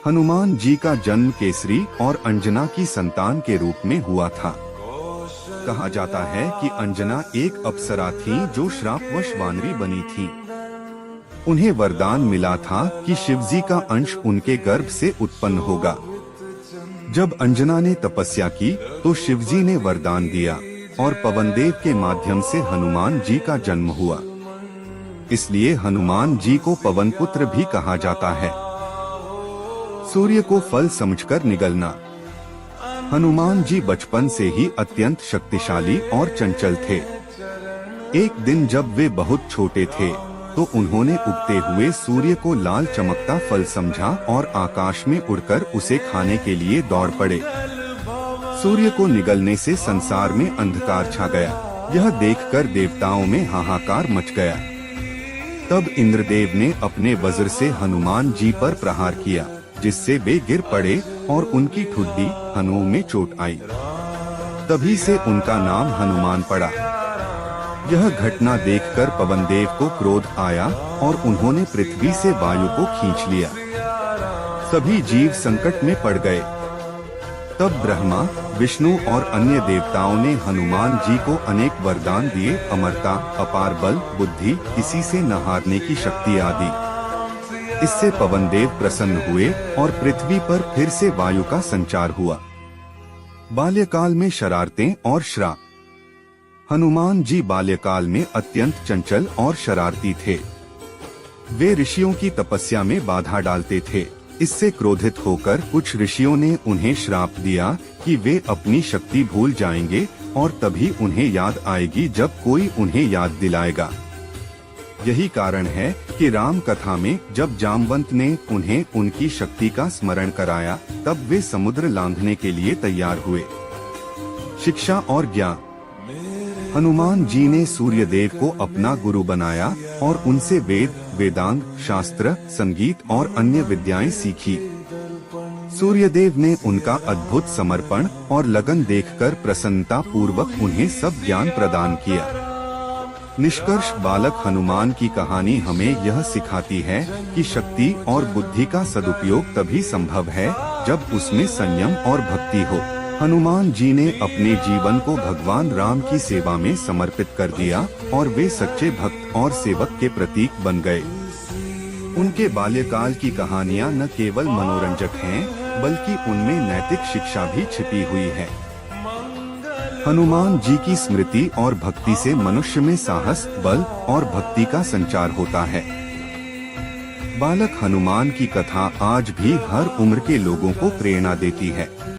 हनुमान जी का जन्म केसरी और अंजना की संतान के रूप में हुआ था। कहा जाता है कि अंजना एक अप्सरा थी जो श्रापवश वानरी बनी थी। उन्हें वरदान मिला था कि शिवजी का अंश उनके गर्भ से उत्पन्न होगा। जब अंजना ने तपस्या की तो शिवजी ने वरदान दिया और पवनदेव के माध्यम से हनुमान जी का जन्म हुआ। इसलिए हनुमान जी को पवन पुत्र भी कहा जाता है। सूर्य को फल समझकर निगलना। हनुमान जी बचपन से ही अत्यंत शक्तिशाली और चंचल थे। एक दिन जब वे बहुत छोटे थे तो उन्होंने उगते हुए सूर्य को लाल चमकता फल समझा और आकाश में उड़कर उसे खाने के लिए दौड़ पड़े। सूर्य को निगलने से संसार में अंधकार छा गया। यह देखकर देवताओं में हाहाकार मच गया। तब इंद्रदेव ने अपने वज्र से हनुमान जी पर प्रहार किया, जिससे वे गिर पड़े और उनकी ठुड्डी हनुओं में चोट आई। तभी से उनका नाम हनुमान पड़ा। यह घटना देखकर पवनदेव को क्रोध आया और उन्होंने पृथ्वी से वायु को खींच लिया। सभी जीव संकट में पड़ गए। तब ब्रह्मा, विष्णु और अन्य देवताओं ने हनुमान जी को अनेक वरदान दिए, अमरता, अपार बल, बुद्धि, किसी से न हारने की शक्ति आदि। इससे पवनदेव प्रसन्न हुए और पृथ्वी पर फिर से वायु का संचार हुआ। बाल्यकाल में शरारतें और श्राप। हनुमान जी बाल्यकाल में अत्यंत चंचल और शरारती थे। वे ऋषियों की तपस्या में बाधा डालते थे। इससे क्रोधित होकर कुछ ऋषियों ने उन्हें श्राप दिया कि वे अपनी शक्ति भूल जाएंगे और तभी उन्हें याद आएगी जब कोई उन्हें याद दिलाएगा। यही कारण है कि राम कथा में जब जामवंत ने उन्हें उनकी शक्ति का स्मरण कराया तब वे समुद्र लांघने के लिए तैयार हुए। शिक्षा और ज्ञान। हनुमान जी ने सूर्यदेव को अपना गुरु बनाया और उनसे वेद, वेदांग, शास्त्र, संगीत और अन्य विद्याएं सीखी। सूर्यदेव ने उनका अद्भुत समर्पण और लगन देखकर प्रसन्नता पूर्वक उन्हें सब ज्ञान प्रदान किया। निष्कर्ष, बालक हनुमान की कहानी हमें यह सिखाती है कि शक्ति और बुद्धि का सदुपयोग तभी संभव है जब उसमें संयम और भक्ति हो। हनुमान जी ने अपने जीवन को भगवान राम की सेवा में समर्पित कर दिया और वे सच्चे भक्त और सेवक के प्रतीक बन गए। उनके बाल्यकाल की कहानियां न केवल मनोरंजक हैं, बल्कि उनमें नैतिक शिक्षा भी छिपी हुई है। हनुमान जी की स्मृति और भक्ति से मनुष्य में साहस, बल और भक्ति का संचार होता है। बालक हनुमान की कथा आज भी हर उम्र के लोगों को प्रेरणा देती है।